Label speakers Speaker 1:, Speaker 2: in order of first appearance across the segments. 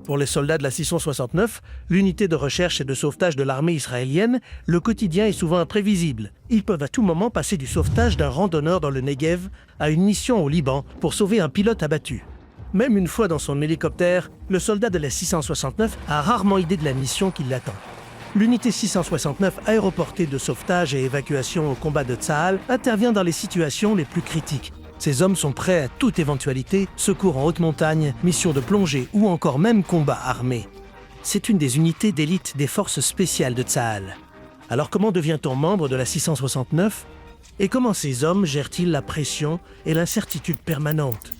Speaker 1: Pour les soldats de la 669, l'unité de recherche et de sauvetage de l'armée israélienne, le quotidien est souvent imprévisible. Ils peuvent à tout moment passer du sauvetage d'un randonneur dans le Negev à une mission au Liban pour sauver un pilote abattu. Même une fois dans son hélicoptère, le soldat de la 669 a rarement idée de la mission qui l'attend. L'unité 669 aéroportée de sauvetage et évacuation au combat de Tsahal intervient dans les situations les plus critiques. Ces hommes sont prêts à toute éventualité, secours en haute montagne, mission de plongée ou encore même combat armé. C'est une des unités d'élite des forces spéciales de Tsahal. Alors comment devient-on membre de la 669 ? Et comment ces hommes gèrent-ils la pression et l'incertitude permanente ?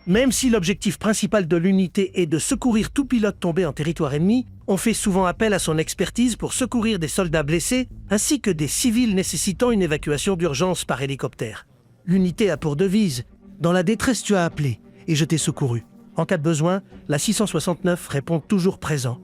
Speaker 1: Même si l'objectif principal de l'unité est de secourir tout pilote tombé en territoire ennemi, on fait souvent appel à son expertise pour secourir des soldats blessés ainsi que des civils nécessitant une évacuation d'urgence par hélicoptère. L'unité a pour devise « Dans la détresse, tu as appelé et je t'ai secouru ». En cas de besoin, la 669 répond toujours présent.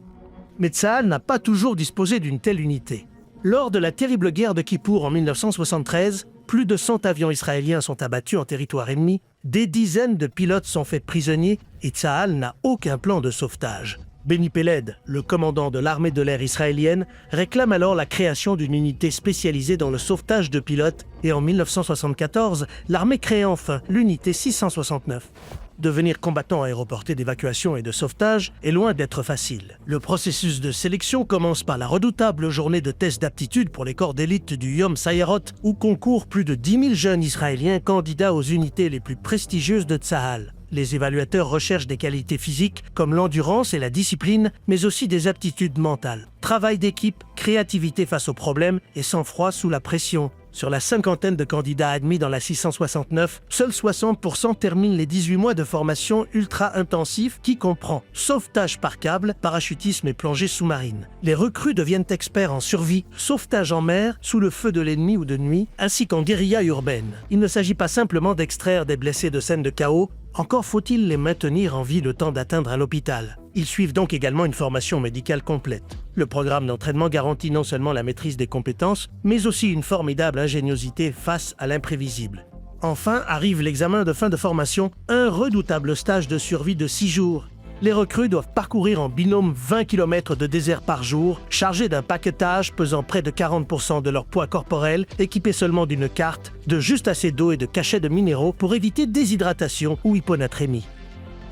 Speaker 1: Mais Tsahal n'a pas toujours disposé d'une telle unité. Lors de la terrible guerre de Kippour en 1973, plus de 100 avions israéliens sont abattus en territoire ennemi, des dizaines de pilotes sont faits prisonniers et Tsahal n'a aucun plan de sauvetage. Benny Peled, le commandant de l'armée de l'air israélienne, réclame alors la création d'une unité spécialisée dans le sauvetage de pilotes et en 1974, l'armée crée enfin l'unité 669. Devenir combattant aéroporté d'évacuation et de sauvetage est loin d'être facile. Le processus de sélection commence par la redoutable journée de tests d'aptitude pour les corps d'élite du Yom Sayarot, où concourent plus de 10 000 jeunes Israéliens candidats aux unités les plus prestigieuses de Tsahal. Les évaluateurs recherchent des qualités physiques comme l'endurance et la discipline, mais aussi des aptitudes mentales. Travail d'équipe, créativité face aux problèmes et sang-froid sous la pression. Sur la cinquantaine de candidats admis dans la 669, seuls 60% terminent les 18 mois de formation ultra-intensif qui comprend sauvetage par câble, parachutisme et plongée sous-marine. Les recrues deviennent experts en survie, sauvetage en mer, sous le feu de l'ennemi ou de nuit, ainsi qu'en guérilla urbaine. Il ne s'agit pas simplement d'extraire des blessés de scènes de chaos, encore faut-il les maintenir en vie le temps d'atteindre à l'hôpital. Ils suivent donc également une formation médicale complète. Le programme d'entraînement garantit non seulement la maîtrise des compétences, mais aussi une formidable ingéniosité face à l'imprévisible. Enfin arrive l'examen de fin de formation, un redoutable stage de survie de 6 jours. Les recrues doivent parcourir en binôme 20 km de désert par jour, chargés d'un paquetage pesant près de 40% de leur poids corporel, équipés seulement d'une carte, de juste assez d'eau et de cachets de minéraux pour éviter déshydratation ou hyponatrémie.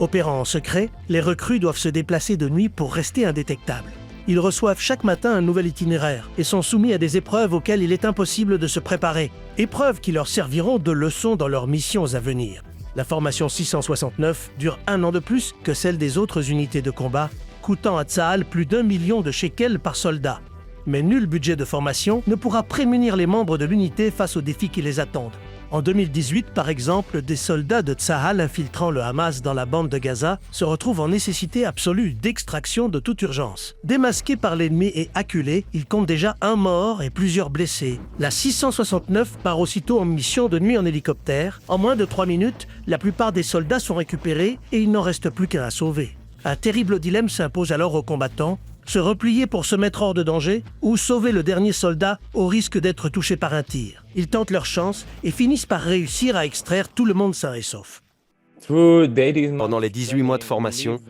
Speaker 1: Opérant en secret, les recrues doivent se déplacer de nuit pour rester indétectables. Ils reçoivent chaque matin un nouvel itinéraire et sont soumis à des épreuves auxquelles il est impossible de se préparer. Épreuves qui leur serviront de leçons dans leurs missions à venir. La formation 669 dure 1 an de plus que celle des autres unités de combat, coûtant à Tsahal plus d'1 million de shekels par soldat. Mais nul budget de formation ne pourra prémunir les membres de l'unité face aux défis qui les attendent. En 2018, par exemple, des soldats de Tsahal infiltrant le Hamas dans la bande de Gaza se retrouvent en nécessité absolue d'extraction de toute urgence. Démasqués par l'ennemi et acculés, ils comptent déjà 1 mort et plusieurs blessés. La 669 part aussitôt en mission de nuit en hélicoptère. En moins de 3 minutes, la plupart des soldats sont récupérés et il n'en reste plus qu'un à sauver. Un terrible dilemme s'impose alors aux combattants. Se replier pour se mettre hors de danger ou sauver le dernier soldat au risque d'être touché par un tir. Ils tentent leur chance et finissent par réussir à extraire tout le monde sain et sauf.
Speaker 2: Pendant les 18 mois de formation,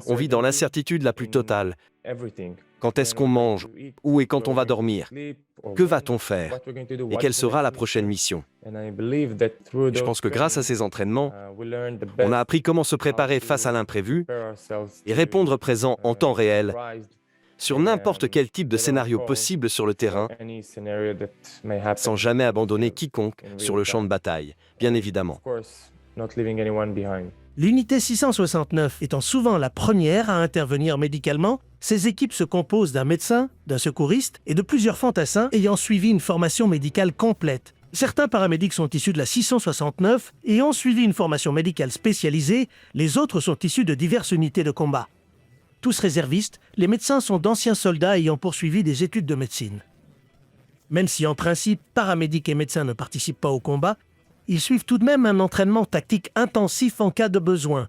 Speaker 2: on vit dans l'incertitude la plus totale. Quand est-ce qu'on mange? Où et quand on va dormir? Que va-t-on faire? Et quelle sera la prochaine mission? Je pense que grâce à ces entraînements, on a appris comment se préparer face à l'imprévu et répondre présent en temps réel sur n'importe quel type de scénario possible sur le terrain, sans jamais abandonner quiconque sur le champ de bataille, bien évidemment.
Speaker 1: L'unité 669 étant souvent la première à intervenir médicalement, ces équipes se composent d'un médecin, d'un secouriste et de plusieurs fantassins ayant suivi une formation médicale complète. Certains paramédics sont issus de la 669 et ont suivi une formation médicale spécialisée, les autres sont issus de diverses unités de combat. Tous réservistes, les médecins sont d'anciens soldats ayant poursuivi des études de médecine. Même si en principe, paramédics et médecins ne participent pas au combat, ils suivent tout de même un entraînement tactique intensif en cas de besoin.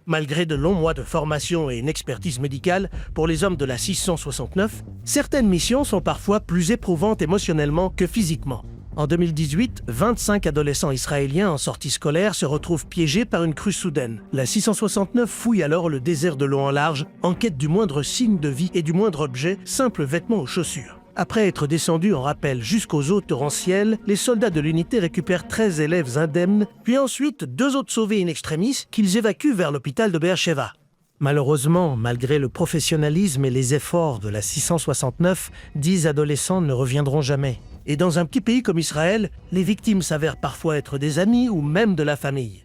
Speaker 1: Malgré de longs mois de formation et une expertise médicale, pour les hommes de la 669, certaines missions sont parfois plus éprouvantes émotionnellement que physiquement. En 2018, 25 adolescents israéliens en sortie scolaire se retrouvent piégés par une crue soudaine. La 669 fouille alors le désert de long en large, en quête du moindre signe de vie et du moindre objet, simple vêtement ou chaussures. Après être descendus en rappel jusqu'aux eaux torrentielles, les soldats de l'unité récupèrent 13 élèves indemnes, puis ensuite 2 autres sauvés in extremis qu'ils évacuent vers l'hôpital de Be'er-Sheva. Malheureusement, malgré le professionnalisme et les efforts de la 669, 10 adolescents ne reviendront jamais. Et dans un petit pays comme Israël, les victimes s'avèrent parfois être des amis ou même de la famille.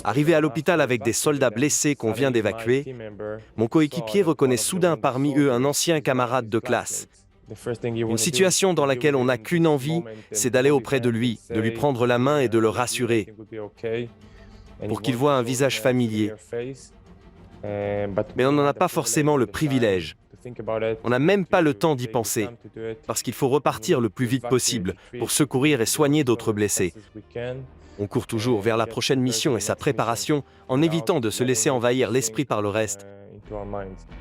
Speaker 2: Arrivé à l'hôpital avec des soldats blessés qu'on vient d'évacuer, mon coéquipier reconnaît soudain parmi eux un ancien camarade de classe. Une situation dans laquelle on n'a qu'une envie, c'est d'aller auprès de lui prendre la main et de le rassurer, pour qu'il voie un visage familier. Mais on n'en a pas forcément le privilège. On n'a même pas le temps d'y penser, parce qu'il faut repartir le plus vite possible pour secourir et soigner d'autres blessés. On court toujours vers la prochaine mission et sa préparation en évitant de se laisser envahir l'esprit par le reste.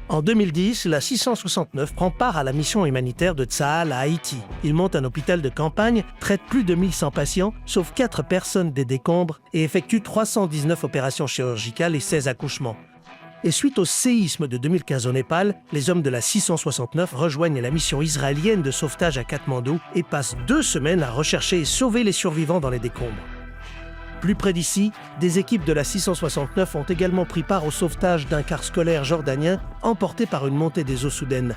Speaker 1: En 2010, la 669 prend part à la mission humanitaire de Tsahal à Haïti. Il monte un hôpital de campagne, traite plus de 1100 patients, sauve 4 personnes des décombres et effectue 319 opérations chirurgicales et 16 accouchements. Et suite au séisme de 2015 au Népal, les hommes de la 669 rejoignent la mission israélienne de sauvetage à Katmandou et passent 2 semaines à rechercher et sauver les survivants dans les décombres. Plus près d'ici, des équipes de la 669 ont également pris part au sauvetage d'un car scolaire jordanien emporté par une montée des eaux soudaines.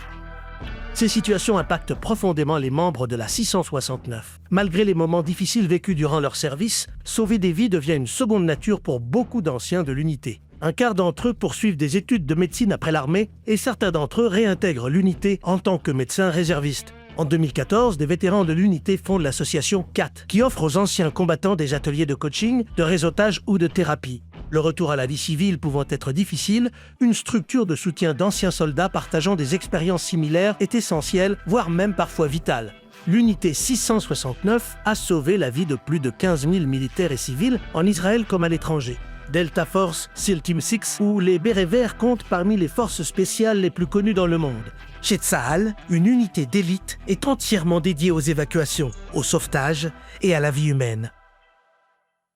Speaker 1: Ces situations impactent profondément les membres de la 669. Malgré les moments difficiles vécus durant leur service, sauver des vies devient une seconde nature pour beaucoup d'anciens de l'unité. Un quart d'entre eux poursuivent des études de médecine après l'armée et certains d'entre eux réintègrent l'unité en tant que médecins réservistes. En 2014, des vétérans de l'unité fondent l'association CAT, qui offre aux anciens combattants des ateliers de coaching, de réseautage ou de thérapie. Le retour à la vie civile pouvant être difficile, une structure de soutien d'anciens soldats partageant des expériences similaires est essentielle, voire même parfois vitale. L'unité 669 a sauvé la vie de plus de 15 000 militaires et civils en Israël comme à l'étranger. Delta Force, SEAL Team 6 ou les Bérets Verts comptent parmi les forces spéciales les plus connues dans le monde. Chez Tsahal, une unité d'élite est entièrement dédiée aux évacuations, au sauvetage et à la vie humaine.